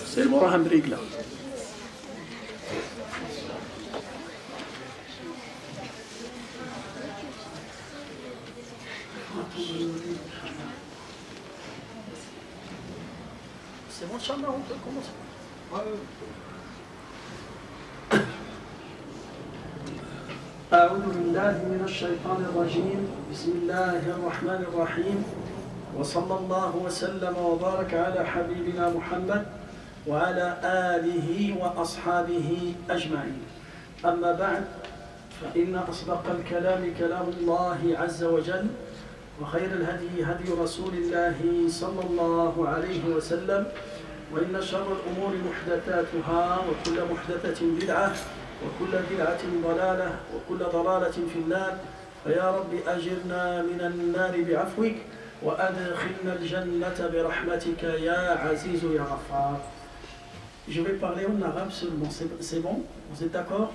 C'est le Mohamed Rigla. C'est bon, Inch'Allah, on peut commencer. أعوذ بالله من الشيطان الرجيم بسم الله الرحمن الرحيم وصلى الله وسلم وبارك على حبيبنا محمد وعلى آله وأصحابه أجمعين أما بعد فإن أصدق الكلام كلام الله عز وجل وخير الهدي هدي رسول الله صلى الله عليه وسلم وإن شر الأمور محدثاتها وكل محدثة بدعة وكل بدعة ضلالة وكل ضلالة في النار فيا رب أجرنا من النار بعفوك وأدخلنا الجنة برحمتك يا عزيز يا غفار. Je vais parler en arabe seulement, c'est bon? Vous êtes d'accord?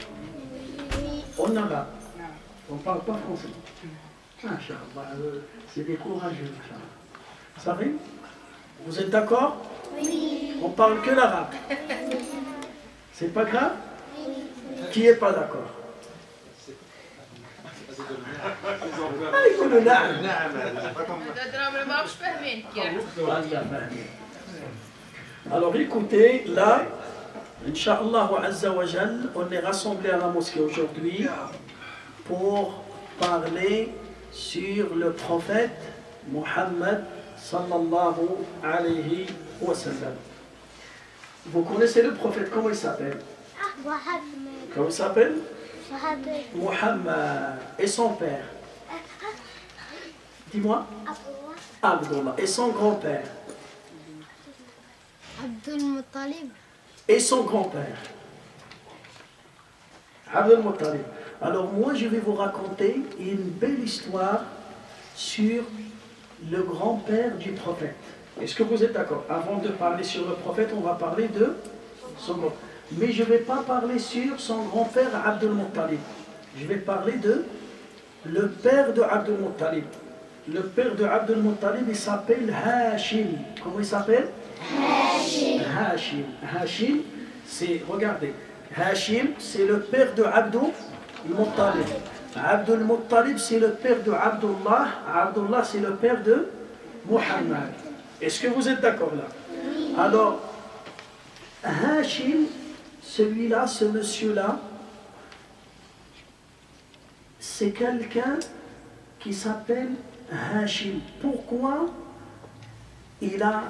Oui. En arabe. On ne parle pas français. Inch'Allah, c'est des courageux. Vous savez? Vous êtes d'accord? Oui. On parle que l'arabe. C'est pas grave? Qui n'est pas d'accord? Alors écoutez, là, Inch'Allah Azza wa Jal, on est rassemblés à la mosquée aujourd'hui pour parler sur le prophète Muhammad sallallahu alayhi wa sallam. Vous connaissez le prophète, comment il s'appelle? Comment il s'appelle? Muhammad. Et son père? Dis-moi. Abdullah. Et son grand-père? Abdul Muttalib. Et son grand-père? Abdul Muttalib. Alors moi je vais vous raconter une belle histoire sur le grand-père du prophète. Est-ce que vous êtes d'accord? Avant de parler sur le prophète, on va parler de son grand-père. Mais je ne vais pas parler sur son grand-père Abdul Muttalib. Je vais parler de le père de Abdul Muttalib. Le père de Abdul Muttalib, il s'appelle Hashim. Comment il s'appelle? Hashim. Hashim. Hashim, c'est, regardez, Hashim, c'est le père de Abdul Muttalib. Abdul Muttalib, c'est le père de Abdullah. Abdullah, c'est le père de Muhammad. Est-ce que vous êtes d'accord là? Oui. Alors, Hashim, celui-là, ce monsieur-là, c'est quelqu'un qui s'appelle Hashim. Pourquoi il a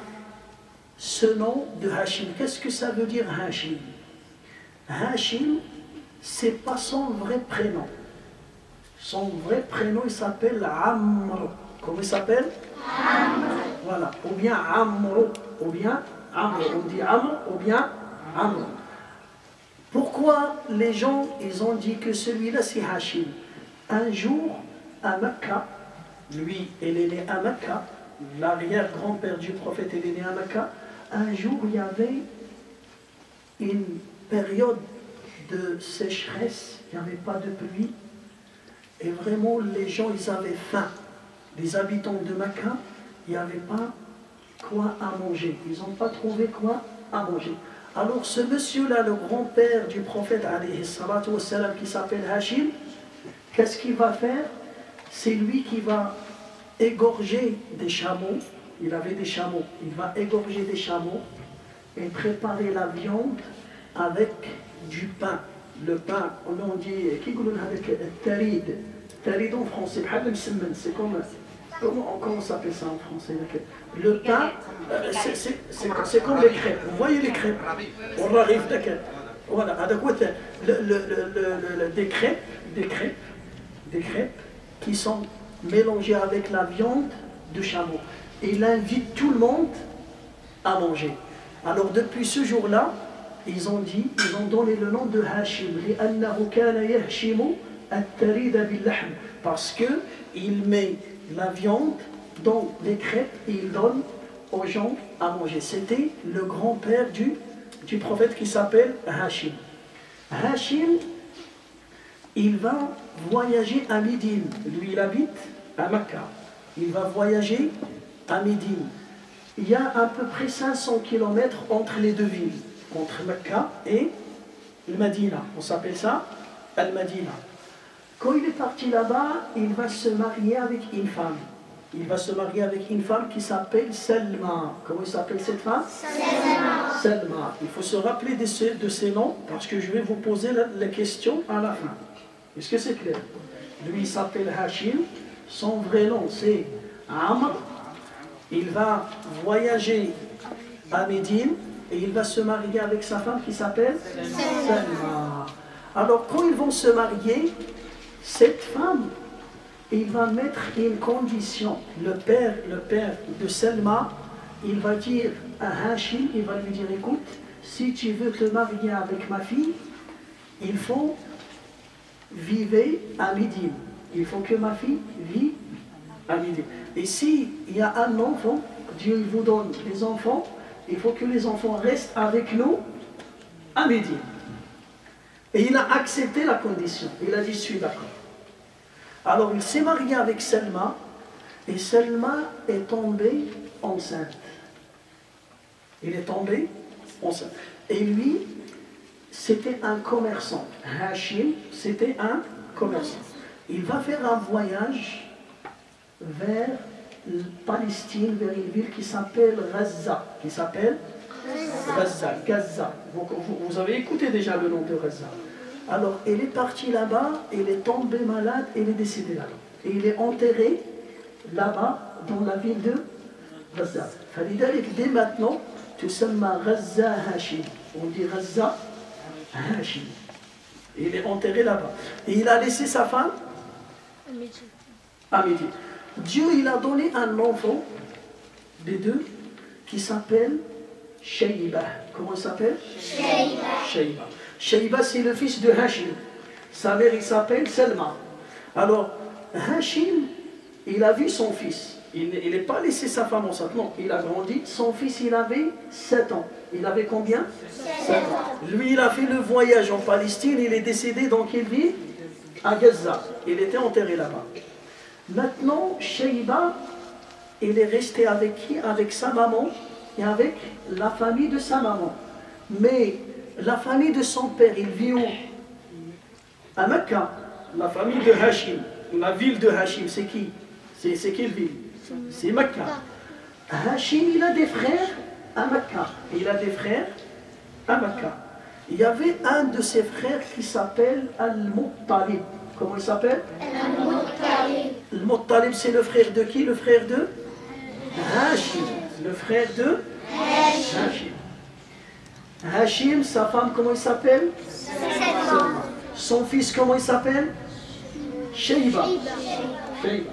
ce nom de Hashim? Qu'est-ce que ça veut dire Hashim? Hashim, c'est pas son vrai prénom. Son vrai prénom, il s'appelle Amr. Comment il s'appelle? Amr. Voilà. Ou bien Amr. Ou bien Amr. On dit Amr ou bien Amr. Pourquoi les gens, ils ont dit que celui-là c'est Hashim? Un jour, à Mecca, lui, il est né à Mecca, l'arrière-grand-père du prophète, il est né à Mecca. Un jour, il y avait une période de sécheresse, il n'y avait pas de pluie, et vraiment les gens, ils avaient faim. Les habitants de Mecca, il n'y avait pas quoi à manger. Ils n'ont pas trouvé quoi à manger. Alors ce monsieur-là, le grand-père du prophète, alayhi salatu wassalam, qui s'appelle Hashim, qu'est-ce qu'il va faire? C'est lui qui va égorger des chameaux. Il avait des chameaux. Il va égorger des chameaux et préparer la viande avec du pain. Le pain, on dit, tarid. Tarid en français, c'est comme... Comment ça s'appelle ça en français? Le pain, c'est comme les crêpes. Vous voyez les crêpes? On arrive voilà, des crêpes qui sont mélangées avec la viande de chameau. Et il invite tout le monde à manger. Alors depuis ce jour-là, ils ont donné le nom de Hashim. Parce qu'il met la viande dans les crêpes et il donne aux gens à manger. C'était le grand-père du prophète qui s'appelle Hashim. Hashim, il va voyager à Médine. Lui, il habite à Mecca. Il va voyager à Médine. il y a à peu près 500 km entre les deux villes, entre Mecca et le Medina. On s'appelle ça Al-Madina. Quand il est parti là-bas, il va se marier avec une femme. Il va se marier avec une femme qui s'appelle Selma. Comment il s'appelle cette femme? Selma. Selma. Il faut se rappeler de ces noms parce que je vais vous poser la question à la fin. Est-ce que c'est clair? Lui, il s'appelle Hachim. Son vrai nom, c'est Amr. Il va voyager à Médine et il va se marier avec sa femme qui s'appelle Selma. Alors, quand ils vont se marier, cette femme, il va mettre une condition. Le père de Selma, il va dire à Hachim, il va lui dire, écoute, si tu veux te marier avec ma fille, il faut vivre à Médine. Il faut que ma fille vive à Médine. Et s'il y a un enfant, Dieu vous donne des enfants, il faut que les enfants restent avec nous à Médine. Et il a accepté la condition. Il a dit, je suis d'accord. Alors il s'est marié avec Selma, et Selma est tombée enceinte. Il est tombé enceinte. Et lui, c'était un commerçant. Hachim, c'était un commerçant. Il va faire un voyage vers Palestine, vers une ville qui s'appelle Gaza. Qui s'appelle Gaza. Vous avez écouté déjà le nom de Gaza. Alors, il est parti là-bas, il est tombé malade, et il est décédé là-bas. Et il est enterré là-bas, dans la ville de Gaza. Dès maintenant, tu s'appelles Gaza Hachim. On dit Gaza Hachim. Il est enterré là-bas. Et il a laissé sa femme à Médine. Dieu, il a donné un enfant des deux qui s'appelle Shayba. Comment il s'appelle? Shayba. Shayba, c'est le fils de Hachim. Sa mère, il s'appelle Selma. Alors, Hachim, il a vu son fils. Il n'est pas laissé sa femme enceinte. Non, il a grandi. Son fils, il avait 7 ans. Il avait combien? 7 ans. Lui, il a fait le voyage en Palestine. Il est décédé dans quelle ville? À Gaza. Il était enterré là-bas. Maintenant, Shayba, il est resté avec qui? Avec sa maman et avec la famille de sa maman. Mais la famille de son père, il vit où? À Mecca. La famille de Hachim, la ville de Hachim, c'est qui? C'est quelle ville? C'est Mecca. Hachim, il a des frères à Mecca. Il a des frères à Mecca. Il y avait un de ses frères qui s'appelle Al-Muttalib. Comment il s'appelle? Al-Muttalib. Al-Muttalib, c'est le frère de qui? Le frère de Hachim. Le frère de Hachim. Hachim, sa femme, comment il s'appelle? Selma. Son fils, comment il s'appelle? Shayba. Shayba.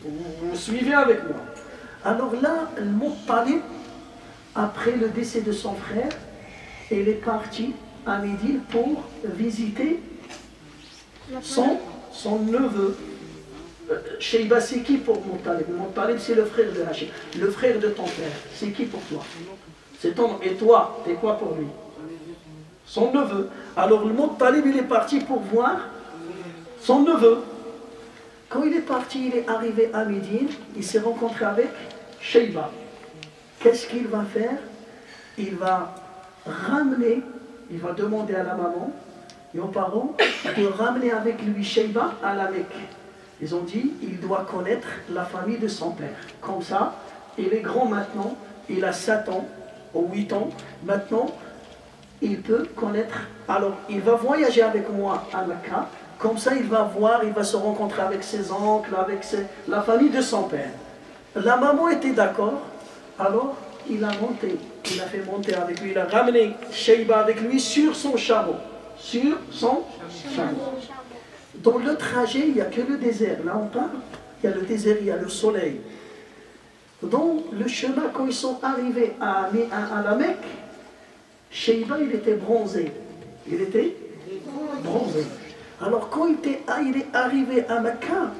Vous suivez avec moi? Alors là, Al-Muttalib, après le décès de son frère, il est parti à Médine pour visiter son neveu. Shayba, c'est qui pour Muttalib? Muttalib, c'est le frère de Hachim. Le frère de ton père, c'est qui pour toi? C'est ton nom. Et toi, t'es quoi pour lui? Son neveu. Alors le Muttalib, il est parti pour voir son neveu. Quand il est parti, il est arrivé à Médine, il s'est rencontré avec Shayba. Qu'est-ce qu'il va faire? Il va ramener, il va demander à la maman et aux parents de ramener avec lui Shayba à la Mecque. Ils ont dit, il doit connaître la famille de son père. Comme ça, il est grand maintenant, il a 7 ans ou 8 ans. Maintenant, il peut connaître. Alors, il va voyager avec moi à Mecca. Comme ça, il va voir, il va se rencontrer avec ses oncles, avec la famille de son père. La maman était d'accord. Alors, il a monté. Il a fait monter avec lui. Il a ramené Shayba avec lui sur son chameau. Sur son chameau. Dans le trajet, il n'y a que le désert. Là, on parle. Il y a le désert, il y a le soleil. Dans le chemin, quand ils sont arrivés à la Mecque, Shayba, il était bronzé. Il était bronzé. Alors, quand il est arrivé à Mecca,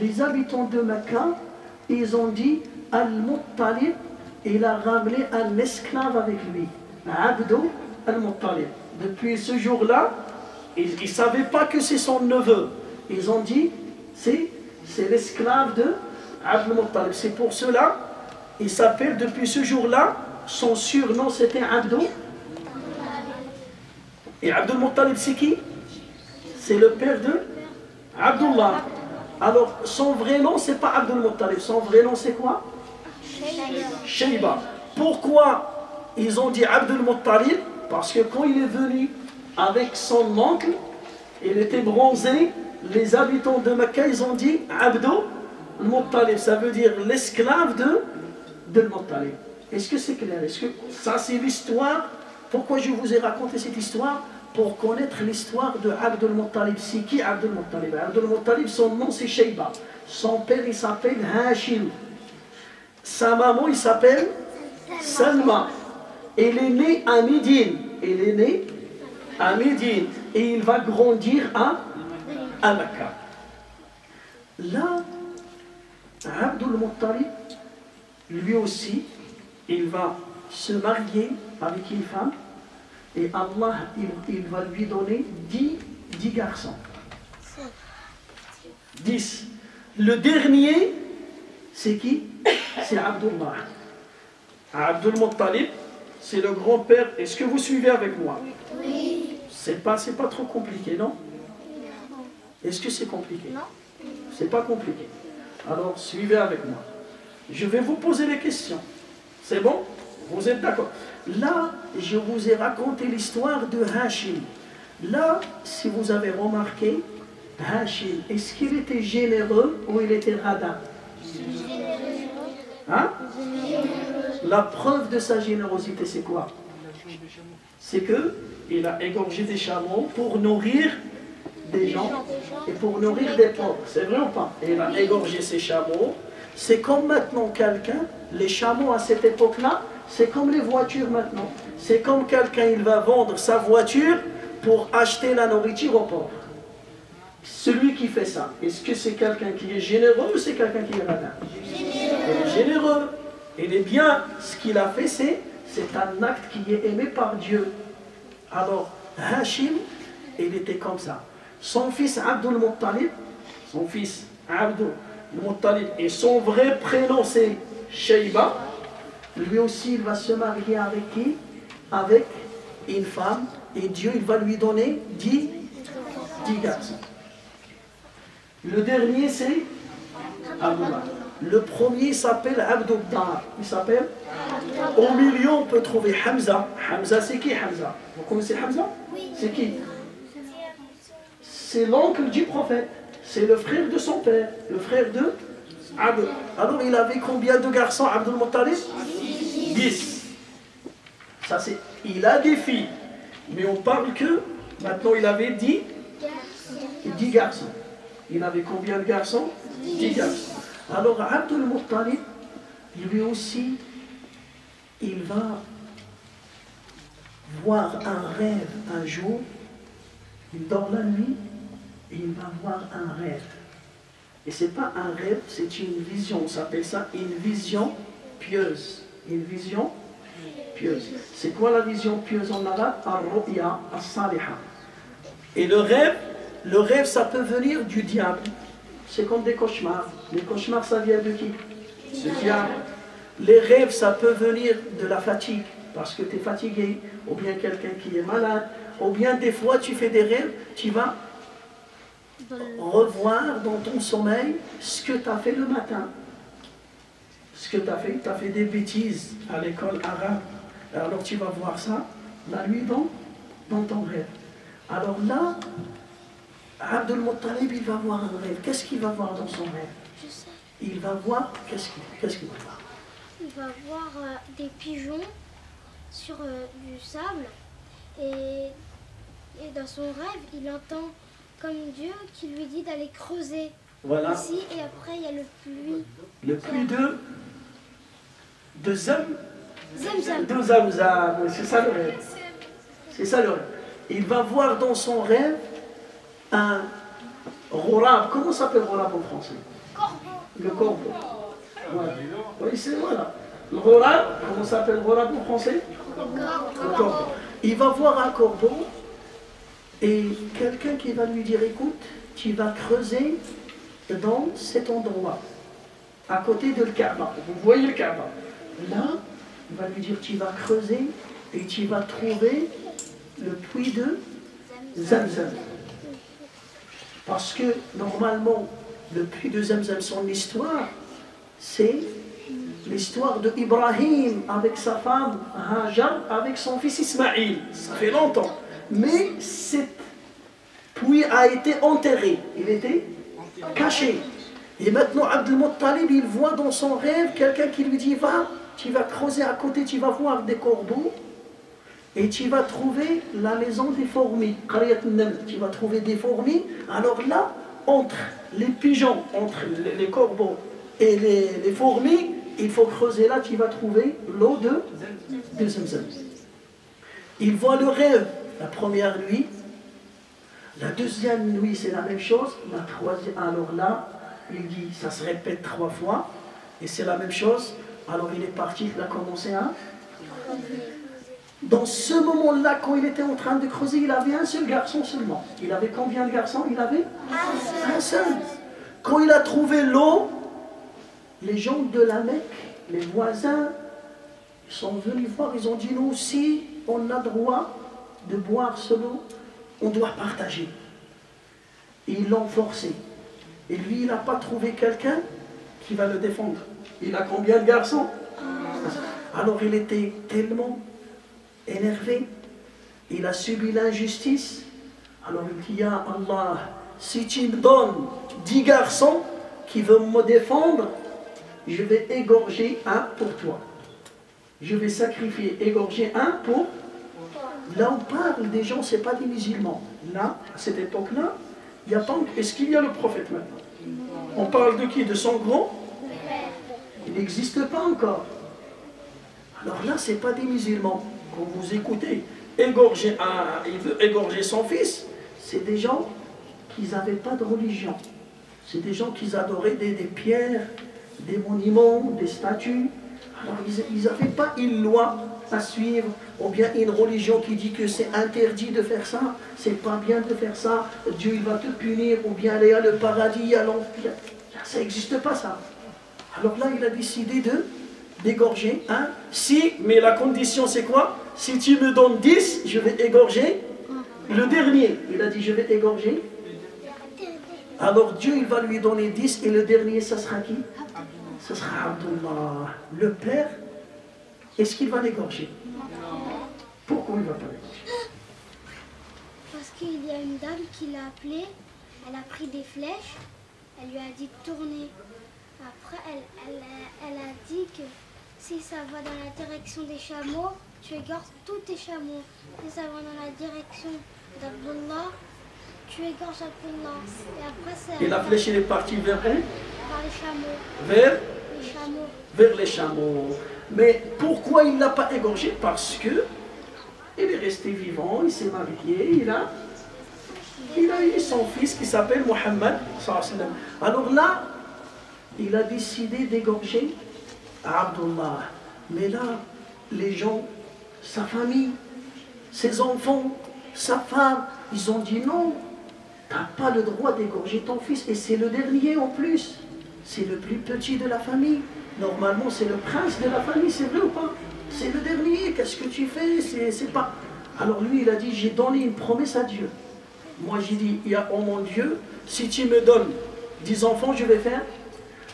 les habitants de Mecca, ils ont dit Al-Muttalib, il a ramené un esclave avec lui. Abdou Al-Muttalib. Depuis ce jour-là, ils ne savaient pas que c'est son neveu. Ils ont dit c'est l'esclave de Abdul Muttalib. C'est pour cela il s'appelle depuis ce jour-là, son surnom c'était Abdou. Et Abdul Muttalib c'est qui? C'est le père de Abdullah. Alors son vrai nom c'est pas Abdul Muttalib, son vrai nom c'est quoi? Shayba. Pourquoi ils ont dit Abdul Muttalib? Parce que quand il est venu avec son oncle, il était bronzé, les habitants de Mecca ils ont dit Abdul Muttalib, ça veut dire l'esclave de Muttalib. Est-ce que c'est clair? Est-ce que ça c'est l'histoire? Pourquoi je vous ai raconté cette histoire? Pour connaître l'histoire de Abdul Muttalib. C'est qui Abdul Muttalib? Abdul Muttalib, son nom c'est Shayba. Son père il s'appelle Hashim. Sa maman il s'appelle Salma. Il est né à Médine. Il est né à Médine. Et il va grandir à Mecca. Là, Abdul Muttalib, lui aussi, il va se marier avec une femme. Et Allah, il va lui donner 10 garçons. 10. Le dernier, c'est qui? C'est Abdullah. Abdul Muttalib, c'est le grand-père. Est-ce que vous suivez avec moi? Oui. C'est pas trop compliqué, non? Est-ce que c'est compliqué? Non. C'est pas compliqué. Alors, suivez avec moi. Je vais vous poser les questions. C'est bon? Vous êtes d'accord? Là, je vous ai raconté l'histoire de Hashim. Là, si vous avez remarqué, Hashim, est-ce qu'il était généreux ou il était radin? Hein? La preuve de sa générosité, c'est quoi? C'est qu'il a égorgé des chameaux pour nourrir des gens et pour nourrir des pauvres. C'est vrai ou pas? Et il a égorgé ces chameaux. C'est comme maintenant quelqu'un, les chameaux à cette époque-là, c'est comme les voitures maintenant. C'est comme quelqu'un, il va vendre sa voiture pour acheter la nourriture aux pauvres. Celui qui fait ça, est-ce que c'est quelqu'un qui est généreux ou c'est quelqu'un qui est radin? Il est généreux. Il est bien. Ce qu'il a fait, c'est un acte qui est aimé par Dieu. Alors, Hashim, il était comme ça. Son fils Abdul Muttalib, et son vrai prénom c'est Shayba. Lui aussi, il va se marier avec qui? Avec une femme. Et Dieu, il va lui donner 10 garçons. Le dernier, c'est Abdullah. Le premier s'appelle Abdullah. Il s'appelle? Au milieu, on peut trouver Hamza. Hamza, c'est qui Hamza? Vous connaissez Hamza? Oui. C'est qui? C'est l'oncle du prophète. C'est le frère de son père. Le frère de Abd. Alors, il avait combien de garçons, Abdul Muttalib? 10. Ça, c'est... Il a des filles. Mais on parle que, maintenant, il avait 10 garçons. Il avait combien de garçons? 10 garçons. Alors, Abdul Muttalib, lui aussi, il va voir un rêve un jour. Il dort la nuit et il va voir un rêve. Et ce n'est pas un rêve, c'est une vision. On s'appelle ça une vision pieuse. Une vision pieuse. C'est quoi la vision pieuse en arabe? Ar-ru'ya as-saliha. Et le rêve, ça peut venir du diable. C'est comme des cauchemars. Les cauchemars, ça vient de qui? Du diable. Les rêves, ça peut venir de la fatigue, parce que tu es fatigué, ou bien quelqu'un qui est malade, ou bien des fois tu fais des rêves, tu vas revoir dans ton sommeil ce que tu as fait le matin. Ce que tu as fait des bêtises à l'école arabe. Alors tu vas voir ça la nuit dans ton rêve. Alors là, Abdul Muttalib, il va voir un rêve. Qu'est-ce qu'il va voir dans son rêve? Je sais. Il va voir, qu'est-ce qu'il va voir? Il va voir des pigeons sur du sable et dans son rêve, il entend comme Dieu qui lui dit d'aller creuser Voilà. ici et après il y a le puits. Le puits de Zamzam. Zamzam. De Zamzam, c'est ça le rêve. C'est ça le rêve. Il va voir dans son rêve un ghurab. Comment s'appelle ghurab en français? Corbeau. Le corbeau. Voilà. Oui, c'est voilà. Le ghurab, comment s'appelle ghurab en français? Le corbeau. Il va voir un corbeau et quelqu'un qui va lui dire, écoute, tu vas creuser dans cet endroit, à côté de le Kaaba. Vous voyez le Kaaba. là, il va lui dire, tu vas creuser et tu vas trouver le puits de Zamzam. Parce que normalement, le puits de Zamzam, son histoire, c'est l'histoire de Ibrahim avec sa femme Hajar, avec son fils Ismaïl. Ça fait longtemps. Mais cet puits a été enterré. Il était caché. Et maintenant, Abdul Muttalib, il voit dans son rêve quelqu'un qui lui dit, va, tu vas creuser à côté, tu vas voir des corbeaux. Et tu vas trouver la maison des fourmis. Tu vas trouver des fourmis. Alors là, entre les pigeons, entre les corbeaux et les fourmis, il faut creuser là, tu vas trouver l'eau de Zamzam. Il voit le rêve, la première nuit. La deuxième nuit, c'est la même chose. La troisième, alors là, il dit, ça se répète 3 fois. Et c'est la même chose. Alors il est parti, il a commencé à... Dans ce moment-là, quand il était en train de creuser, il avait un seul garçon seulement. Il avait combien de garçons? Il avait un seul. Quand il a trouvé l'eau, les gens de la Mecque, les voisins, ils sont venus voir, ils ont dit, nous aussi, on a droit de boire ce eau, on doit partager. Et ils l'ont forcé. Et lui, il n'a pas trouvé quelqu'un qui va le défendre. Il a combien de garçons? Alors il était tellement énervé, il a subi l'injustice. Alors il dit, ya Allah, si tu me donnes 10 garçons qui veulent me défendre, je vais égorger un pour toi. Je vais sacrifier, égorger un pour... Là on parle des gens, ce n'est pas des musulmans. Là, à cette époque-là, il n'y a pas... Est-ce qu'il y a le prophète maintenant? On parle de qui? De son grand? Il n'existe pas encore. Alors là, ce n'est pas des musulmans. Quand vous écoutez, il veut égorger son fils, c'est des gens qui n'avaient pas de religion. C'est des gens qui adoraient des pierres, des monuments, des statues. Alors ils n'avaient pas une loi à suivre, ou bien une religion qui dit que c'est interdit de faire ça, c'est pas bien de faire ça, Dieu il va te punir, ou bien aller à le paradis, à l'enfer. Ça n'existe pas ça. Alors là, il a décidé d'égorger un. Si, mais la condition c'est quoi? Si tu me donnes 10, je vais égorger le dernier. Il a dit, je vais égorger. Alors Dieu, il va lui donner 10, et le dernier, ça sera qui? Ça sera Abdullah. Le père, est-ce qu'il va l'égorger? Pourquoi il ne va pas l'égorger? Parce qu'il y a une dame qui l'a appelé, elle a pris des flèches, elle lui a dit de tourner. Après, elle a dit que si ça va dans la direction des chameaux, tu égorges tous tes chameaux. Si ça va dans la direction d'Abdullah, tu égorges Abdullah. Et après, c'est... Et la flèche, elle est partie vers où? Vers les chameaux. Vers? Les chameaux. Vers les chameaux. Mais pourquoi il ne l'a pas égorgé? Parce que il est resté vivant, il s'est marié, il a eu son fils qui s'appelle Mohammed. Alors là, il a décidé d'égorger Abdullah. Mais là, les gens, sa famille, ses enfants, sa femme, ils ont dit non, tu n'as pas le droit d'égorger ton fils. Et c'est le dernier en plus. C'est le plus petit de la famille. Normalement, c'est le prince de la famille, c'est vrai ou pas? C'est le dernier, qu'est-ce que tu fais? C'est pas... Alors lui, il a dit, j'ai donné une promesse à Dieu. Moi, j'ai dit, oh mon Dieu, si tu me donnes 10 enfants, je vais faire.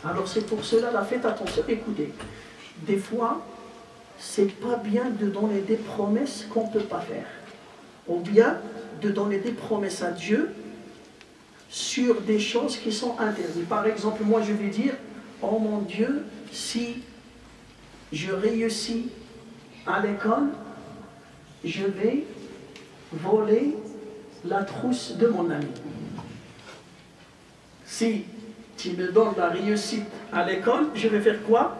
Alors c'est pour cela, là, faites attention. Écoutez, des fois, c'est pas bien de donner des promesses qu'on ne peut pas faire. Ou bien de donner des promesses à Dieu sur des choses qui sont interdites. Par exemple, moi, je vais dire, oh mon Dieu, si je réussis à l'école, je vais voler la trousse de mon ami. Si tu me donnes la réussite à l'école, je vais faire quoi?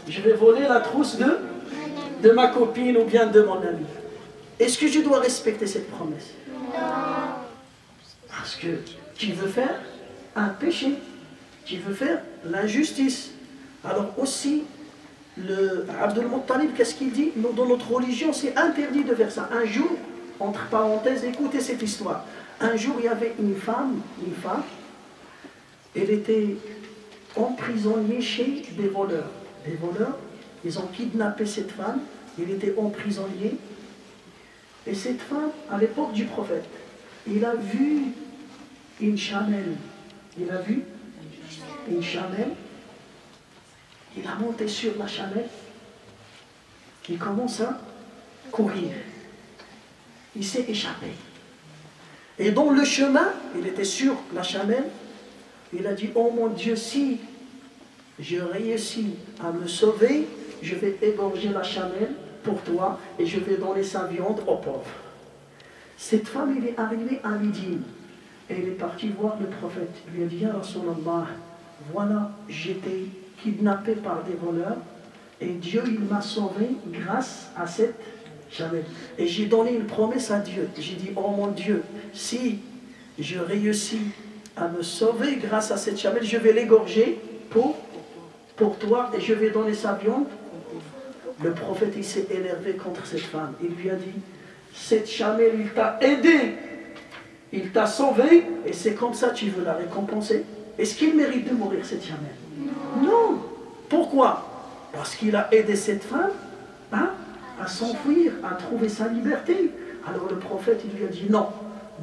Je vais voler la trousse de ma copine ou bien de mon ami. Est-ce que je dois respecter cette promesse? Non. Parce que tu veux faire un péché. Tu veux faire l'injustice. Alors aussi, Abdul Muttalib, qu'est-ce qu'il dit? Nous, dans notre religion, c'est interdit de faire ça. Un jour, entre parenthèses, écoutez cette histoire. Un jour, il y avait une femme, elle était emprisonnée chez des voleurs. Des voleurs, ils ont kidnappé cette femme, il était emprisonné. Et cette femme, à l'époque du prophète, il a vu une chamelle. Il a vu une chamelle. Il a monté sur la chamelle. Il commence à courir. Il s'est échappé. Et dans le chemin, il était sur la chamelle. Il a dit, oh mon Dieu, si je réussis à me sauver, je vais égorger la chamelle pour toi et je vais donner sa viande aux pauvres. Cette femme, elle est arrivée à midi et elle est partie voir le prophète. Il lui a dit, ya Rasulallah, voilà, j'étais kidnappé par des voleurs et Dieu, il m'a sauvé grâce à cette chamelle. Et j'ai donné une promesse à Dieu. J'ai dit, oh mon Dieu, si je réussis à me sauver grâce à cette chamelle, je vais l'égorger pour toi et je vais donner sa viande. Le prophète, il s'est énervé contre cette femme. Il lui a dit, cette chamelle, il t'a aidé, il t'a sauvé, et c'est comme ça que tu veux la récompenser. Est-ce qu'il mérite de mourir, cette chamelle? Non. Pourquoi? Parce qu'il a aidé cette femme à s'enfuir, à trouver sa liberté. Alors le prophète, il lui a dit, non,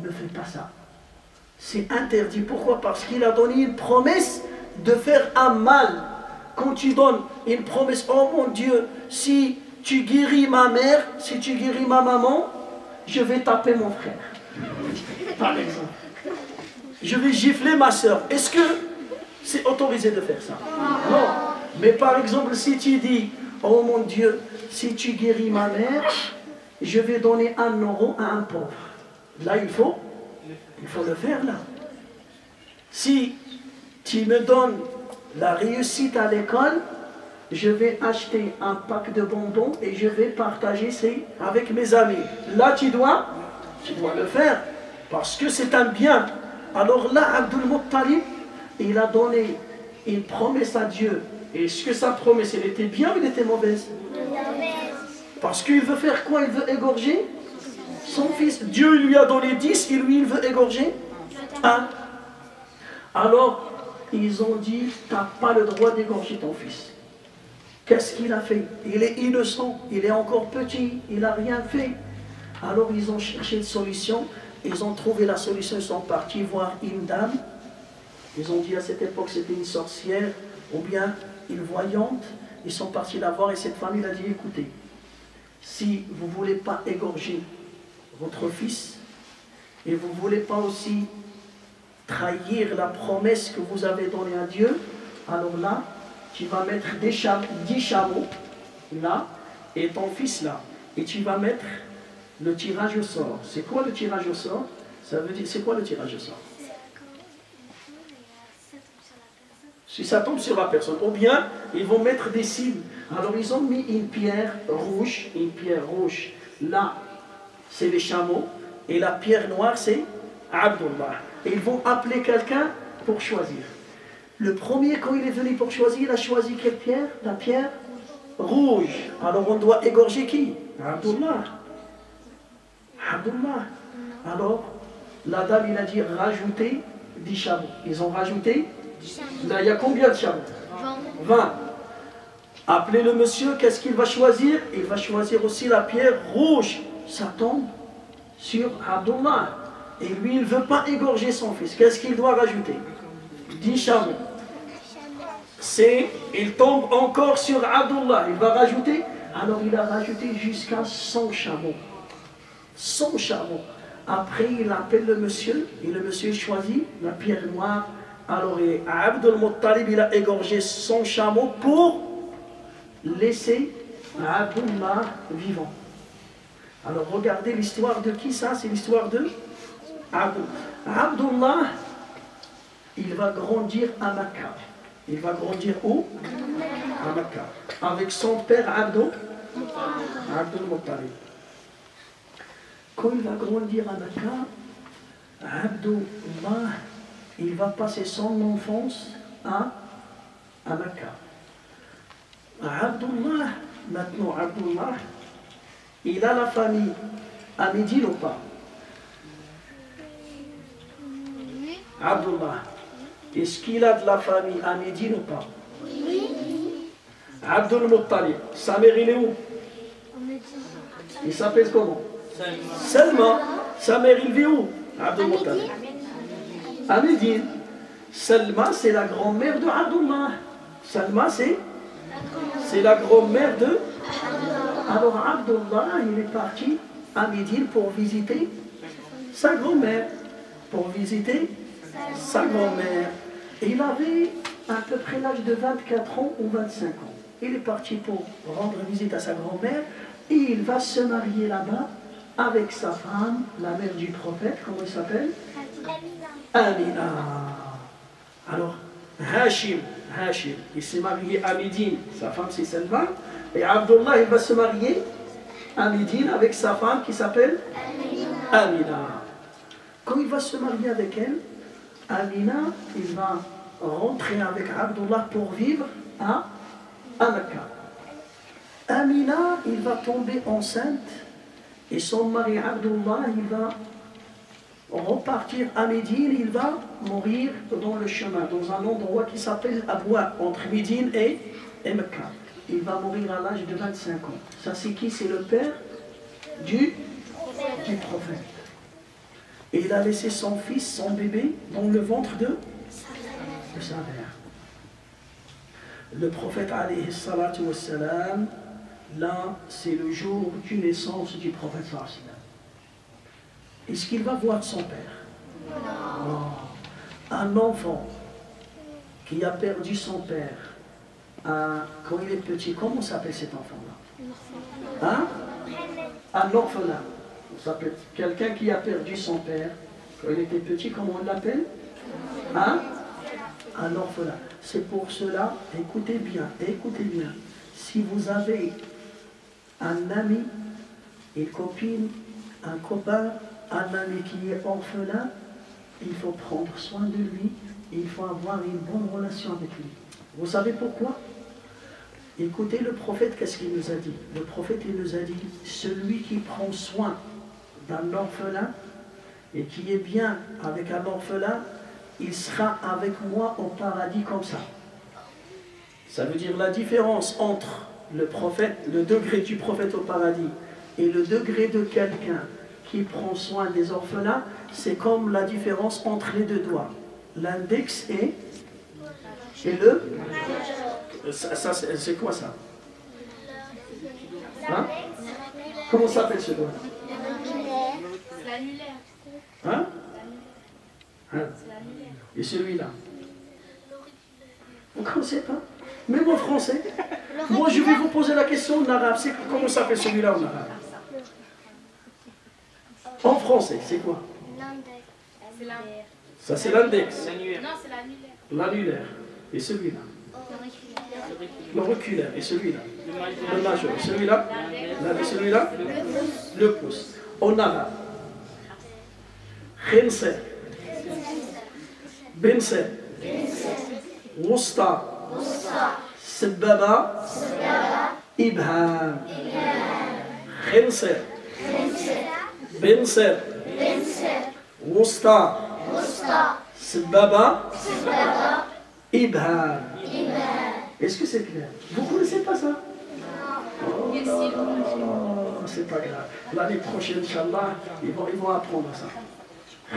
ne fais pas ça. C'est interdit. Pourquoi? Parce qu'il a donné une promesse de faire un mal. Quand tu donnes une promesse, oh mon Dieu, si tu guéris ma mère, si tu guéris ma maman, je vais taper mon frère. Par exemple. Je vais gifler ma soeur. Est-ce que c'est autorisé de faire ça? Non. Mais par exemple, si tu dis, oh mon Dieu, si tu guéris ma mère, je vais donner 1 euro à un pauvre. Là, il faut le faire là. Si tu me donnes la réussite à l'école, je vais acheter un pack de bonbons et je vais partager avec mes amis. Là, tu dois le faire parce que c'est un bien. Alors là, Abdul Muttalib, il a donné une promesse à Dieu. Est-ce que sa promesse, elle était bien ou elle était mauvaise? Parce qu'il veut faire quoi? Il veut égorger son fils. Dieu lui a donné 10 et lui, il veut égorger 1. Alors, ils ont dit, tu n'as pas le droit d'égorger ton fils. Qu'est-ce qu'il a fait? Il est innocent, il est encore petit, il n'a rien fait. Alors ils ont cherché une solution, ils ont trouvé la solution, ils sont partis voir une dame. Ils ont dit à cette époque c'était une sorcière ou bien une voyante. Ils sont partis la voir et cette femme il a dit, écoutez, si vous ne voulez pas égorger votre fils et vous ne voulez pas aussi trahir la promesse que vous avez donnée à Dieu, alors là, tu vas mettre 10 chameaux là et ton fils là. Et tu vas mettre le tirage au sort. C'est quoi le tirage au sort? Ça veut dire, c'est quoi le tirage au sort? Si ça tombe sur la personne. Ou bien, ils vont mettre des cibles. Alors ils ont mis une pierre rouge. Là, c'est les chameaux. Et la pierre noire, c'est Abdullah. Et ils vont appeler quelqu'un pour choisir. Le premier, quand il est venu pour choisir, il a choisi quelle pierre? La pierre rouge. Alors on doit égorger qui? Abdullah. Alors, la dame, il a dit rajouter 10 chameaux. Ils ont rajouté. Là, il y a combien de chameaux? 20. Appelez le monsieur, qu'est-ce qu'il va choisir? Il va choisir aussi la pierre rouge. Ça tombe sur Abdullah. Et lui, il ne veut pas égorger son fils. Qu'est-ce qu'il doit rajouter? 10 chameaux. Il tombe encore sur Abdullah. Il va rajouter. Alors il a rajouté jusqu'à 100 chameaux. 100 chameaux. Après, il appelle le monsieur. Et le monsieur choisit la pierre noire. Alors Abdul Muttalib, il a égorgé 100 chameaux pour laisser Abdullah vivant. Alors regardez l'histoire de qui ça? C'est l'histoire de Abdullah. Il va grandir à Mecca. Il va grandir où? À Mecca. Avec son père Abdul Muttalib. Quand il va grandir à Mecca, Abdullah, il va passer son enfance à Mecca. Abdullah, il a la famille à Médine ou pas? Abdullah, est-ce qu'il a de la famille à Médine ou pas? Oui. Abdul Muttalib, sa mère il est où? Il s'appelle comment? Salma. Sa mère il vit où? Abdul Muttalib. À Médine. Salma c'est la grand-mère de Abdullah. Salma c'est la grand-mère de... Alors Abdullah il est parti à Médine pour visiter sa grand-mère. Pour visiter sa grand-mère. Et il avait à peu près l'âge de 24 ans ou 25 ans. Il est parti pour rendre visite à sa grand-mère et il va se marier là-bas avec sa femme, la mère du prophète, comment il s'appelle? Amina. Alors, Hachim, il s'est marié à Médine, sa femme c'est Salma, et Abdullah il va se marier à Médine avec sa femme qui s'appelle Amina. Quand il va se marier avec elle, Amina, il va rentrer avec Abdullah pour vivre à Mecca. Amina, il va tomber enceinte et son mari Abdullah, il va repartir à Médine, il va mourir dans le chemin, dans un endroit qui s'appelle Abwa, entre Médine et Mecca. Il va mourir à l'âge de 25 ans. Ça c'est qui? C'est le père du prophète. Et il a laissé son fils, son bébé, dans le ventre de sa mère. Le prophète alayhi salatu wassalam, là, c'est le jour de naissance du prophète sallallahu alayhi wa sallam. Est-ce qu'il va voir son père? Non. Un enfant qui a perdu son père quand il est petit, comment s'appelle cet enfant-là? Hein? Un orphelin. Ça s'appelle quelqu'un qui a perdu son père quand il était petit, comment on l'appelle? Hein? Un orphelin. C'est pour cela, écoutez bien, si vous avez un ami, une copine, un copain, un ami qui est orphelin, il faut prendre soin de lui, il faut avoir une bonne relation avec lui. Vous savez pourquoi? Écoutez le prophète, qu'est-ce qu'il nous a dit? Le prophète, il nous a dit, celui qui prend soin d'un orphelin et qui est bien avec un orphelin, il sera avec moi au paradis comme ça. Ça veut dire la différence entre le prophète, le degré du prophète au paradis et le degré de quelqu'un qui prend soin des orphelins, c'est comme la différence entre les deux doigts. L'index et le... Ça, c'est quoi ça? Hein? Comment s'appelle ce doigt? L'annulaire. Hein? Et celui-là? Vous ne connaissez pas? Même en français. Moi, je vais vous poser la question en arabe. Comment s'appelle celui-là en arabe? En français, c'est quoi? L'index. Ça, c'est l'index. Non, c'est l'annulaire. L'annulaire. Et celui-là? L'auriculaire. Et celui-là? Le majeur. Et celui-là? Et celui-là? Le pouce. En arabe. Khinser. Binser. Wusta. Sebaba. Ibham. Khinser. Binser. Wusta. Sebaba. Ibham. Est-ce que c'est clair? Vous ne connaissez pas ça? Oh, non, c'est pas grave. L'année prochaine, Inch'Allah, ils vont apprendre ça.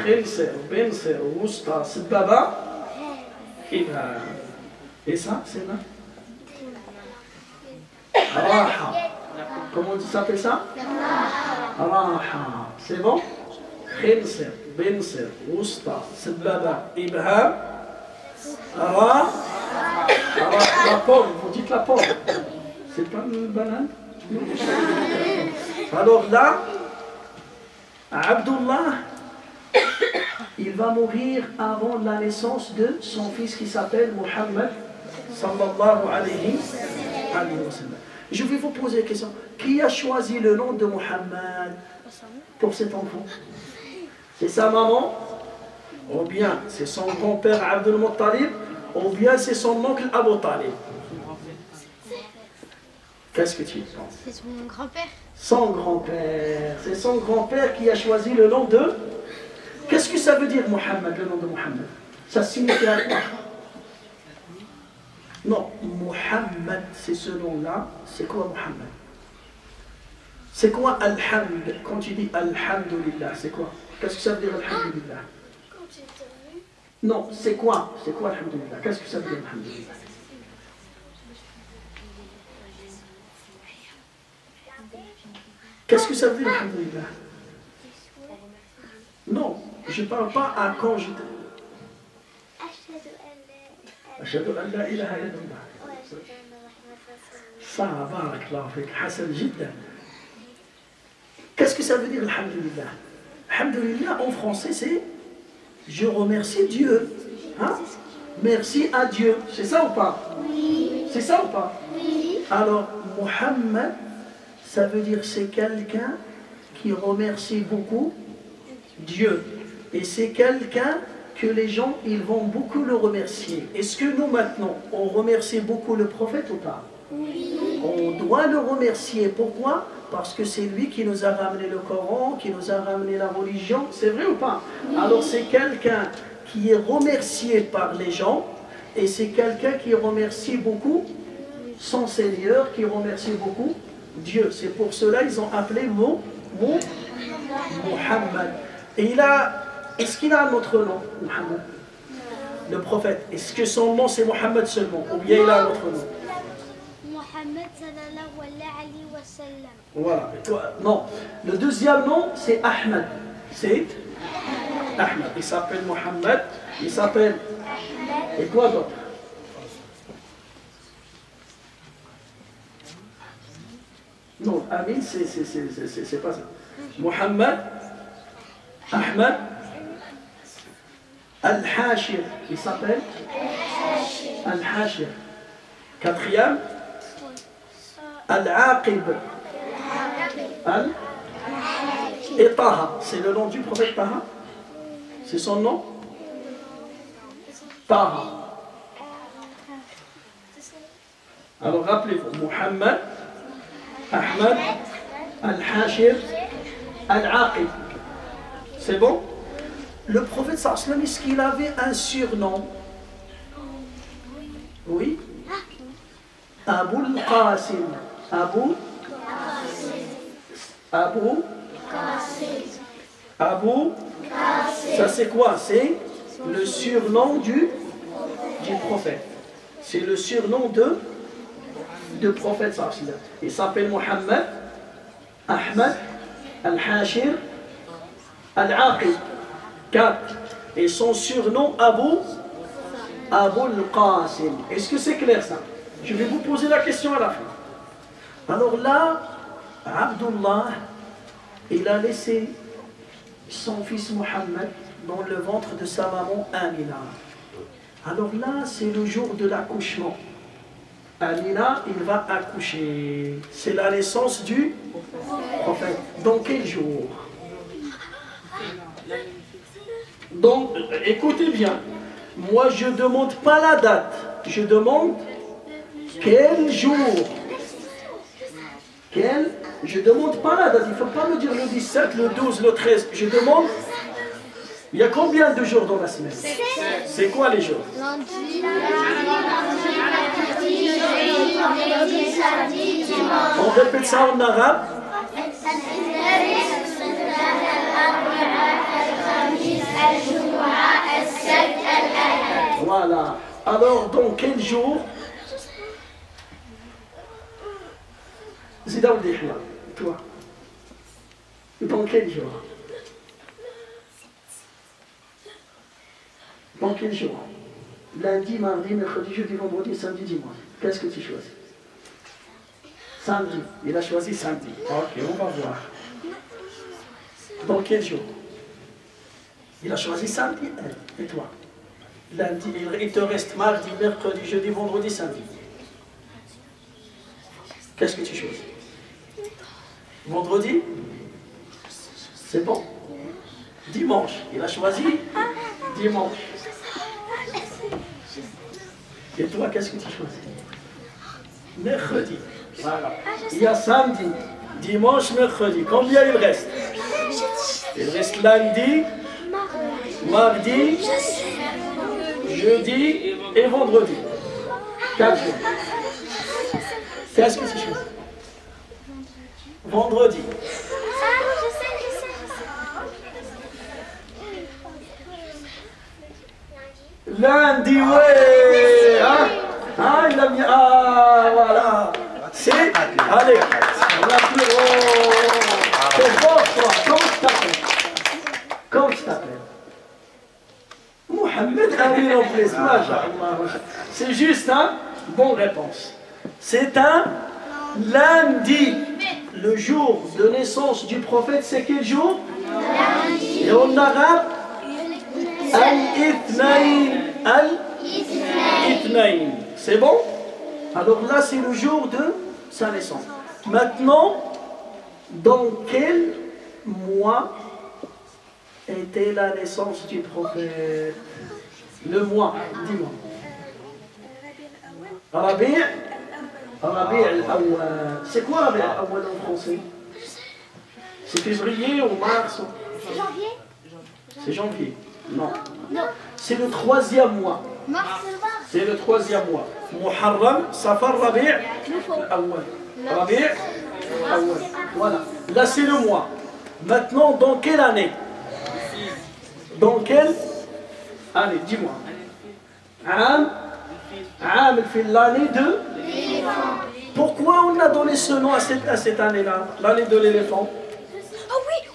Khinser, Binser, Wusta, Sebaba, Ibham. Et ça, c'est là? Raha. Comment on s'appelle ça? Raha. C'est bon? Khinser, Binser, Wusta, Sebaba, Ibham. Raha. La pomme, vous dites la pomme. C'est pas une banane? Alors là, Abdullah, il va mourir avant la naissance de son fils qui s'appelle Muhammad sallallahu alayhi wa sallam. Je vais vous poser la question. Qui a choisi le nom de Muhammad pour cet enfant? C'est sa maman? Ou bien c'est son grand-père Abdul Muttalib? Ou bien c'est son oncle Abu Talib? Qu'est-ce que tu penses? C'est son grand-père. Son grand-père. C'est son grand-père qui a choisi le nom de... Qu'est-ce que ça veut dire Muhammad, le nom de Muhammad? Ça signifie quoi? Non, Muhammad, c'est ce nom-là. C'est quoi Muhammad? C'est quoi Alhamd? Quand tu dis Alhamdulillah, c'est quoi? Qu'est-ce que ça veut dire Alhamdulillah? Non, c'est quoi? C'est quoi Alhamdulillah? Qu'est-ce que ça veut dire Alhamdulillah? Qu'est-ce que ça veut dire Alhamdulillah? Non, je ne parle pas à quand je... Ashhadu an la ilaha illallah. Ça, barakallahu fik, Hassan jiddan. Qu'est-ce que ça veut dire Alhamdulillah? Alhamdulillah en français c'est je remercie Dieu. Hein? Merci à Dieu. C'est ça ou pas? Oui. C'est ça ou pas? Oui. Alors, Muhammad, ça veut dire c'est quelqu'un qui remercie beaucoup Dieu. Et c'est quelqu'un que les gens, ils vont beaucoup le remercier. Est-ce que nous maintenant, on remercie beaucoup le prophète ou pas? Oui. On doit le remercier. Pourquoi? Parce que c'est lui qui nous a ramené le Coran, qui nous a ramené la religion. C'est vrai ou pas? Oui. Alors c'est quelqu'un qui est remercié par les gens et c'est quelqu'un qui remercie beaucoup son Seigneur, qui remercie beaucoup Dieu. C'est pour cela qu'ils ont appelé Muhammad. Et est-ce qu'il a un autre nom, Muhammad? Le prophète. Est-ce que son nom c'est Muhammad seulement? Ou bien il a un autre nom? Muhammad sallallahu alayhi wa sallam. Voilà. Non. Le deuxième nom c'est Ahmad. C'est Ahmad. Il s'appelle Muhammad. Il s'appelle... Et quoi d'autre? Non, Amin, c'est pas ça. Muhammad, Ahmad, Al-Hashir. Il s'appelle Al-Hashir. Quatrième, Al-Aqib. Et Taha. C'est le nom du prophète Taha? C'est son nom? Taha. Alors rappelez-vous, Muhammad, Ahmad, Al-Hashir, Al-Aqib. C'est bon? Le prophète sallam, est-ce qu'il avait un surnom? Oui? Abul Qasim. Abu. Ça c'est quoi? C'est le surnom du prophète. C'est le surnom de prophète sallam. Il s'appelle Muhammad, Ahmad, Al-Hashir, Al-Aqib. 4. Et son surnom Abul Qasim. Est-ce que c'est clair ça? Je vais vous poser la question à la fin. Alors là, Abdullah, il a laissé son fils Muhammad dans le ventre de sa maman Amina. Alors là, c'est le jour de l'accouchement. Amina, il va accoucher. C'est la naissance du prophète. Dans quel jour? Donc, écoutez bien. Moi, je ne demande pas la date. Je demande quel jour. Je ne demande pas la date. Il ne faut pas me dire le 17, le 12, le 13. Je demande, il y a combien de jours dans la semaine? C'est quoi les jours? Lundi, mardi, mercredi, samedi, dimanche. On répète ça en arabe. Voilà. Alors, dans quel jour? Zida ou Dihla, toi? Dans quel jour? Dans quel jour? Lundi, mardi, mercredi, jeudi, vendredi, samedi, dimanche. Qu'est-ce que tu choisis? Samedi. Il a choisi samedi. Ok, on va voir. Dans quel jour? Il a choisi samedi, elle. Et toi? Lundi, il te reste mardi, mercredi, jeudi, vendredi, samedi. Qu'est-ce que tu choisis? Vendredi? C'est bon? Dimanche. Il a choisi dimanche. Et toi, qu'est-ce que tu choisis? Mercredi. Voilà. Il y a samedi, dimanche, mercredi. Combien il reste? Il reste lundi, mardi, jeudi et vendredi. 4 jours. Qu'est-ce que c'est chose? Vendredi. Lundi, ouais. Hein, il a mis. Ah, voilà. C'est. Allez, on a plus. Oh, c'est fort, toi. Comment tu t'appelles? Comment tu t'appelles? Mohamed Amin en plus. C'est juste, hein? Bonne réponse. C'est un lundi. Le jour de naissance du prophète, c'est quel jour? Lundi. Et en arabe? Al-Ithnaïn. Al-Ithnaïn. C'est bon? Alors là, c'est le jour de sa naissance. Maintenant, dans quel mois était la naissance du prophète? Le mois, dis-moi. Rabi' al-Awwal. C'est quoi Rabi' al-Awwal en français? C'est février ou mars? C'est janvier? C'est janvier. Non. C'est le 3e mois. C'est le 3e mois. Muharram, Safar, Rabi' al-Awwal. Rabi' al-Awwal. Voilà. Là, c'est le mois. Maintenant, dans quelle année? Dans quelle année? Dis-moi. L'année de l'éléphant. Pourquoi on a donné ce nom à cette année-là? L'année de l'éléphant. Oh oui.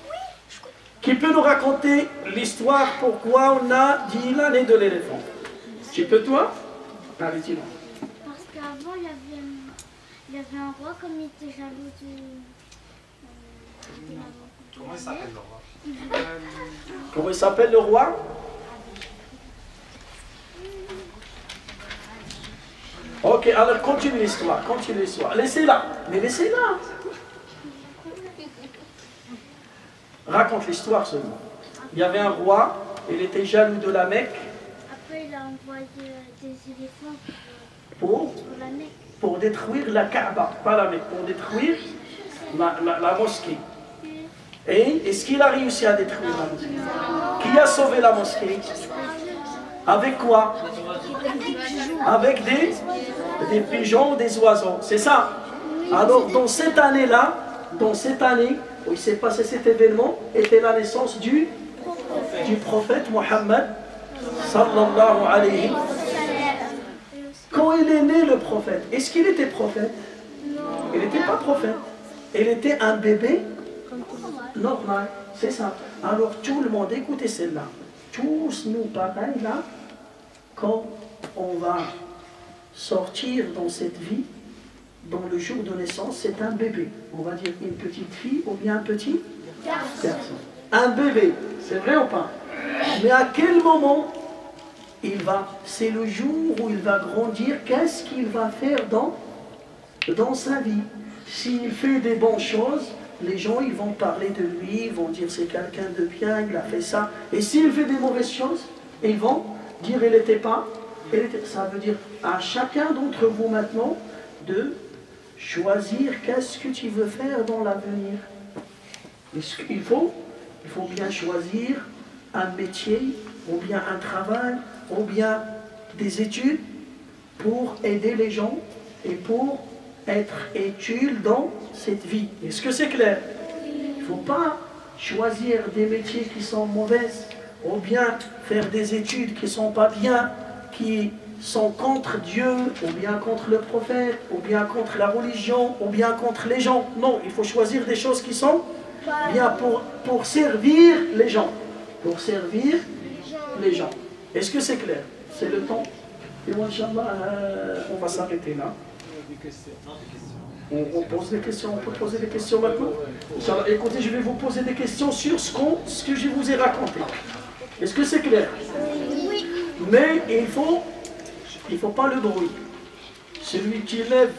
Qui peut nous raconter l'histoire pourquoi on a dit l'année de l'éléphant? Tu peux toi? Allez, dis-moi. Parce qu'avant, il y avait un roi, comme il était jaloux de... Comment il s'appelle le roi? Comment il s'appelle le roi? Ok, alors continue l'histoire, Laissez-la, mais laissez-la. Raconte l'histoire seulement. Il y avait un roi, il était jaloux de la Mecque. Après, il a envoyé des éléphants pour la Mecque. Pour détruire la Kaaba, pas la Mecque, pour détruire la mosquée. Et est-ce qu'il a réussi à détruire la mosquée? Qui a sauvé la mosquée? Avec quoi? Avec des pigeons, des oiseaux. C'est ça? Alors dans cette année-là, où il s'est passé cet événement, était la naissance du prophète Mohammed sallallahu alayhi. Quand il est né le prophète, est-ce qu'il était prophète? Il n'était pas prophète. Il était un bébé normal, c'est ça. Alors tout le monde, écoutez celle-là. Tous nous pareils là, quand on va sortir dans cette vie, dans le jour de naissance, c'est un bébé. On va dire une petite fille ou bien un petit garçon. Un bébé, c'est vrai ou pas? Mais à quel moment il va? C'est le jour où il va grandir. Qu'est-ce qu'il va faire dans sa vie? S'il fait des bonnes choses, les gens ils vont parler de lui, ils vont dire c'est quelqu'un de bien, il a fait ça. Et s'il fait des mauvaises choses, ils vont dire il n'était pas. Ça veut dire à chacun d'entre vous maintenant de choisir qu'est-ce que tu veux faire dans l'avenir. Il faut bien choisir un métier, ou bien un travail, ou bien des études pour aider les gens et pour être utile dans cette vie. Est-ce que c'est clair? Il ne faut pas choisir des métiers qui sont mauvaises, ou bien faire des études qui ne sont pas bien, qui sont contre Dieu, ou bien contre le prophète, ou bien contre la religion, ou bien contre les gens. Non, il faut choisir des choses qui sont bien pour servir les gens. Pour servir les gens. Est-ce que c'est clair? C'est le temps. Et moi, Inch'Allah, on va s'arrêter là. On pose des questions, on peut poser des questions maintenant. Inch'Allah, écoutez, je vais vous poser des questions sur ce que je vous ai raconté. Est-ce que c'est clair? Oui. Mais il faut pas le bruit. Celui qui lève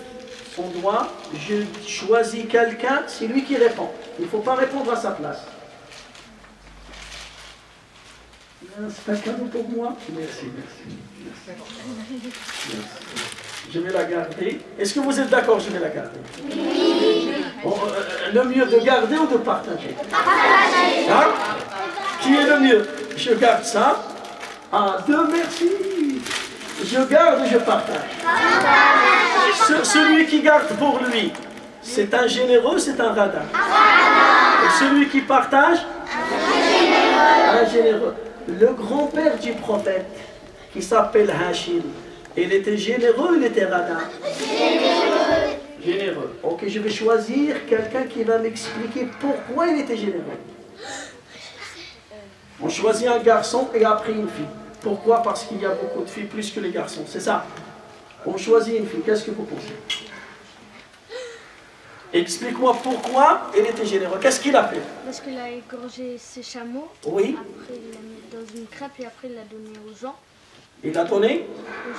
son doigt, je choisis quelqu'un, c'est lui qui répond. Il ne faut pas répondre à sa place. C'est un cadeau pour moi. Merci. Je vais la garder. Est-ce que vous êtes d'accord? Je vais la garder. Oui. Bon, le mieux de garder ou de partager? Hein? Qui est le mieux? Je garde ça. 1, 2, merci. Je garde ou je partage? Celui qui garde pour lui, c'est un généreux, c'est un radin. Et celui qui partage, un généreux. Le grand-père du prophète, qui s'appelle Hachim, il était généreux, il était radin? Généreux. Ok, je vais choisir quelqu'un qui va m'expliquer pourquoi il était généreux. On choisit un garçon et après une fille. Pourquoi? Parce qu'il y a beaucoup de filles plus que les garçons, c'est ça. On choisit une fille, qu'est-ce que vous pensez? Explique-moi pourquoi il était généreux. Qu'est-ce qu'il a fait? Parce qu'il a égorgé ses chameaux. Oui. Après, il l'a mis dans une crêpe et après, il l'a donné aux gens. Il l'a donné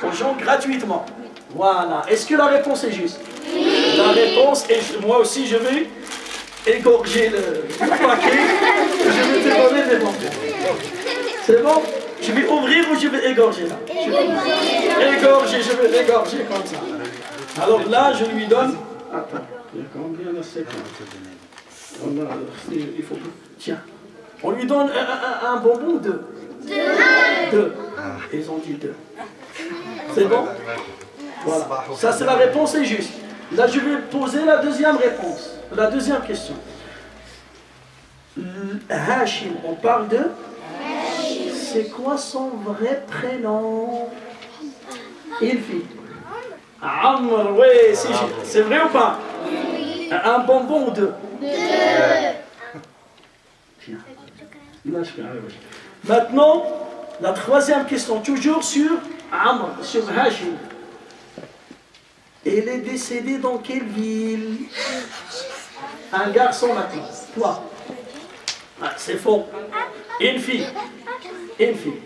aux gens gratuitement. Voilà. Est-ce que la réponse est juste? Oui. La réponse est... Moi aussi, je vais égorger le paquet. Je vais te donner des bons. C'est bon? Je vais ouvrir ou je vais égorger là? Je vais égorger, je vais l'égorger comme ça. Alors là, je lui donne... Attends, il y a combien de secondes? Il faut... Tiens, on lui donne un bonbon ou deux? Deux. Ils ont dit deux. C'est bon? Voilà. Ça, c'est la réponse est juste. Là, je vais poser la deuxième réponse. La deuxième question. Hachim, on parle de... C'est quoi son vrai prénom? Une fille. Amr, oui, c'est vrai ou pas? Un bonbon ou deux? Tiens. Maintenant, la troisième question, toujours sur Amr, sur Hachim. Il est décédé dans quelle ville? Un garçon maintenant. Toi. Ah, c'est faux. Une fille. Une fille.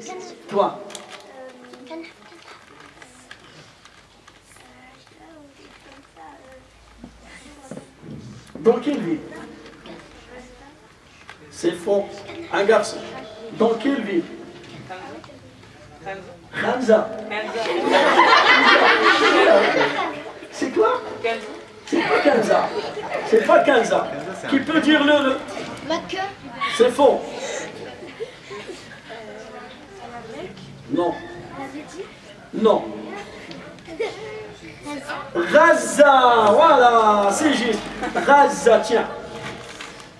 Toi. Dans quelle ville? C'est faux. Un garçon. Dans quelle ville? Khamza. C'est quoi? C'est pas Khamza. C'est pas Khamza. Qui peut dire le... C'est faux. Non. Non. Gaza, voilà, c'est juste. Gaza, tiens.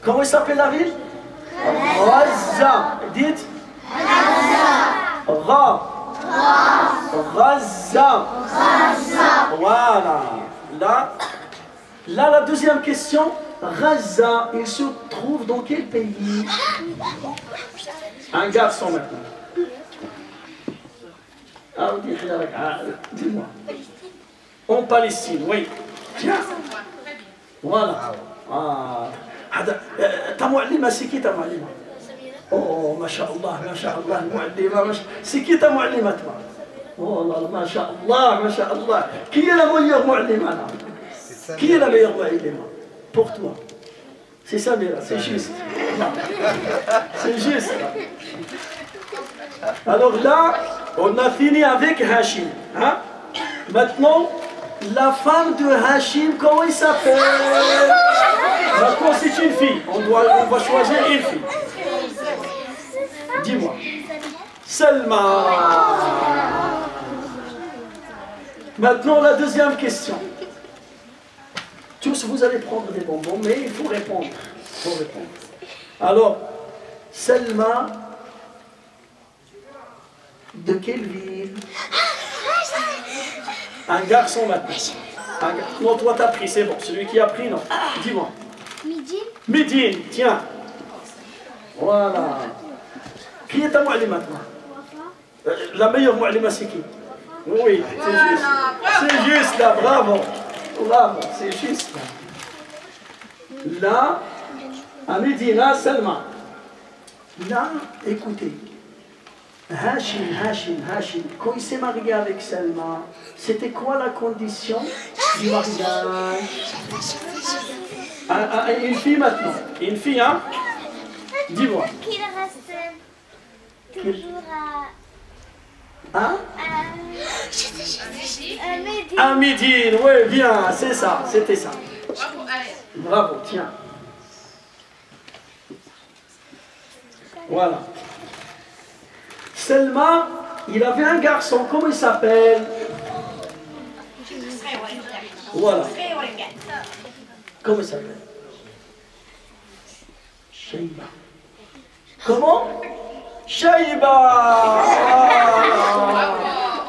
Comment il s'appelle la ville? Gaza. Dites. Gaza. Gaza. Voilà. Là, la deuxième question. Gaza, il se trouve dans quel pays? Un garçon maintenant. Dis-moi. En Palestine, oui. Tiens. Voilà. Ta mu'allima, c'est qui ta mu'allima? Oh, mashallah, mashallah, mu'allima. C'est qui ta mu'allima, toi? Oh là là, mashallah, mashallah. Qui est la meilleure mu'allima là? Qui est la meilleure mu'allima? Pour toi. C'est ça, Mira, c'est juste. C'est juste. Alors là, on a fini avec Hachim. Hein? Maintenant, la femme de Hachim, comment il s'appelle? Maintenant, c'est une fille. On va choisir une fille. Dis-moi. Selma. Maintenant, la deuxième question. Tous, vous allez prendre des bonbons, mais il faut répondre. Il faut répondre. Alors, Selma, de quelle ville? Un garçon maintenant. Non, toi t'as pris, c'est bon. Celui qui a pris, non. Dis-moi. Médine. Médine, tiens. Voilà. Qui est ta mu'allima maintenant? La meilleure mu'allima, c'est qui? Oui, c'est juste. C'est juste là, bravo. Bravo, c'est juste là. Là, à Médina, Selma. Là, écoutez. Hachim, quand il s'est marié avec Selma, c'était quoi la condition du mariage? Une fille maintenant. Une fille, hein? Dis-moi. Qu'il reste toujours Hein? Médine. À Médine, oui, bien, c'est ça, c'était ça. Bravo, tiens. Voilà. Selma, il avait un garçon, comment il s'appelle? Voilà. Comment il s'appelle? Shayba. Comment? Shayba.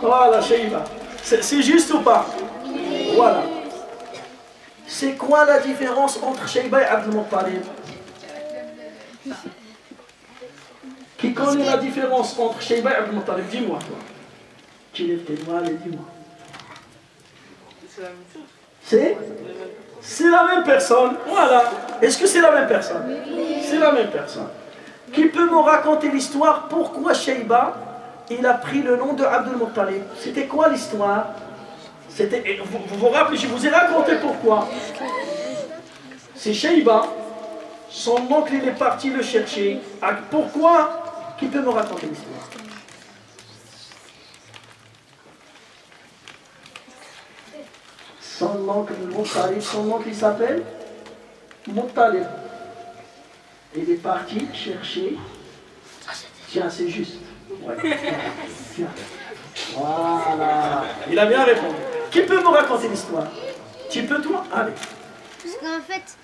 Voilà, Shayba. C'est juste ou pas? Voilà. C'est quoi la différence entre Shayba et Abd al-Muttalib? Qui connaît la différence entre Shayba et Abd al-Muttalib? Dis-moi, toi. Tu lèves tes doigts, allez, dis-moi. C'est la même personne. Voilà. Est-ce que c'est la même personne? C'est la même personne. Qui peut me raconter l'histoire pourquoi Shayba il a pris le nom de Abd al-Muttalib? C'était quoi l'histoire? Vous vous rappelez, je vous ai raconté pourquoi. C'est Shayba, son oncle il est parti le chercher. Pourquoi? Qui peut me raconter l'histoire? Son oncle Muttalib, son oncle il s'appelle Muttalib. Il est parti chercher. Tiens, c'est juste. Ouais. Tiens. Voilà. Il a bien répondu. Qui peut me raconter l'histoire? Tu peux toi? Allez. Parce qu'en fait,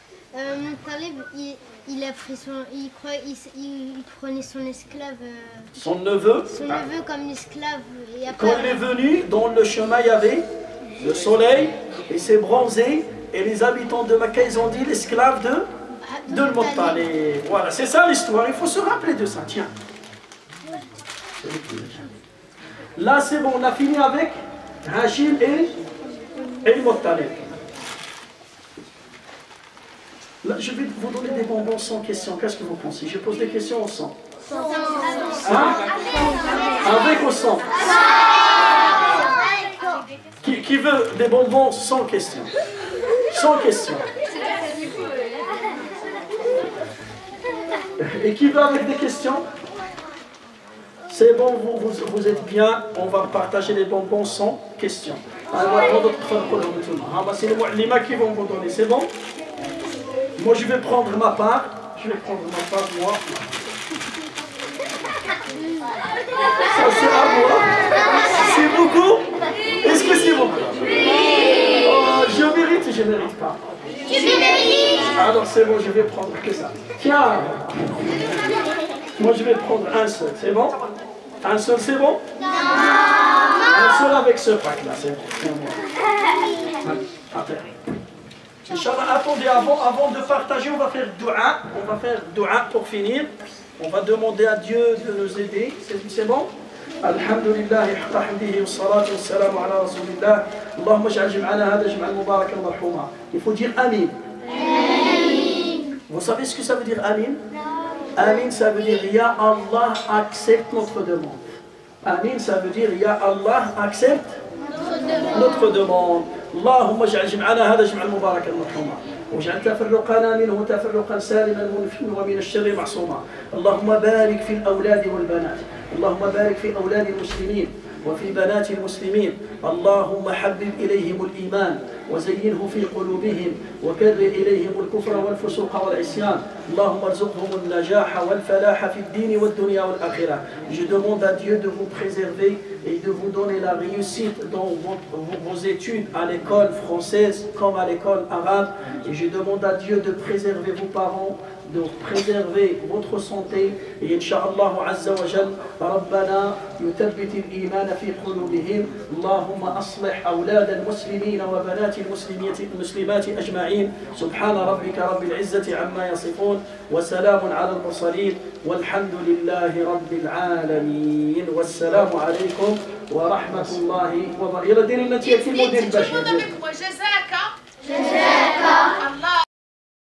Muttalib, il a pris il prenait son esclave. Son neveu. Son neveu comme esclave. Et après, quand il est venu, dans le chemin, il y avait le soleil, et c'est bronzé, et les habitants de Mecca, ils ont dit l'esclave de Muttalib. Voilà, c'est ça l'histoire, il faut se rappeler de ça, tiens. Là, c'est bon, on a fini avec Hachim et Muttalib. Là, je vais vous donner des bonbons sans question. Qu'est-ce que vous pensez? Je pose des questions au sang. Hein? Avec ou sans? Qui veut des bonbons sans question? Sans question. Et qui veut avec des questions? C'est bon, vous êtes bien. On va partager les bonbons sans question. C'est les mu'allima qui vont vous donner. C'est bon? Moi, je vais prendre ma part. Je vais prendre ma part, moi. Ça, c'est à moi. C'est beaucoup? Est-ce que c'est beaucoup? Oh, je mérite ou je ne mérite pas? Tu mérites. Alors, c'est bon, je vais prendre que ça. Tiens. Moi, je vais prendre un seul. C'est bon? Un seul, c'est bon? Non. Un seul avec ce pack-là, c'est bon. C'est bon. Attends. Inch'Allah, attendez, avant de partager, on va faire dua. On va faire dua pour finir. On va demander à Dieu de nous aider. C'est bon? Alhamdulillah, hamdihi wa salatu wa salam ala rasulillah. Allahumma ja'al jim'ana hada jim'an mubarakan marhuma. Il faut dire Amin. Vous savez ce que ça veut dire Amin? Amin, ça veut dire Ya Allah accepte notre demande. Amin, ça veut dire Ya Allah accepte notre demande. اللهم اجعل جمعنا هذا جمعا مباركا مرحوما واجعل تفرقنا منه تفرقا سالما منفا ومن الشر معصوما. اللهم بارك في الاولاد والبنات. اللهم بارك في اولاد المسلمين وفي بنات المسلمين. اللهم حبب اليهم الايمان وزينه في قلوبهم وكره اليهم الكفر والفسوق والعصيان. اللهم ارزقهم النجاح والفلاح في الدين والدنيا والاخره. Je demande à Dieu de vous préserver et de vous donner la réussite dans vos études à l'école française comme à l'école arabe. Et je demande à Dieu de préserver vos parents, de préserver votre santé. Et Inch'Allah Azza wa Jal, Rabbana يثبت الإيمان في قلوبهم. اللهم أصلح أولاد المسلمين وبنات المسلمات أجمعين. سبحان ربك رب العزة عما يصفون وسلام على المرسلين والحمد لله رب العالمين والسلام عليكم ورحمة الله وبركاته. يلا ديري لنا تياتي المدير باش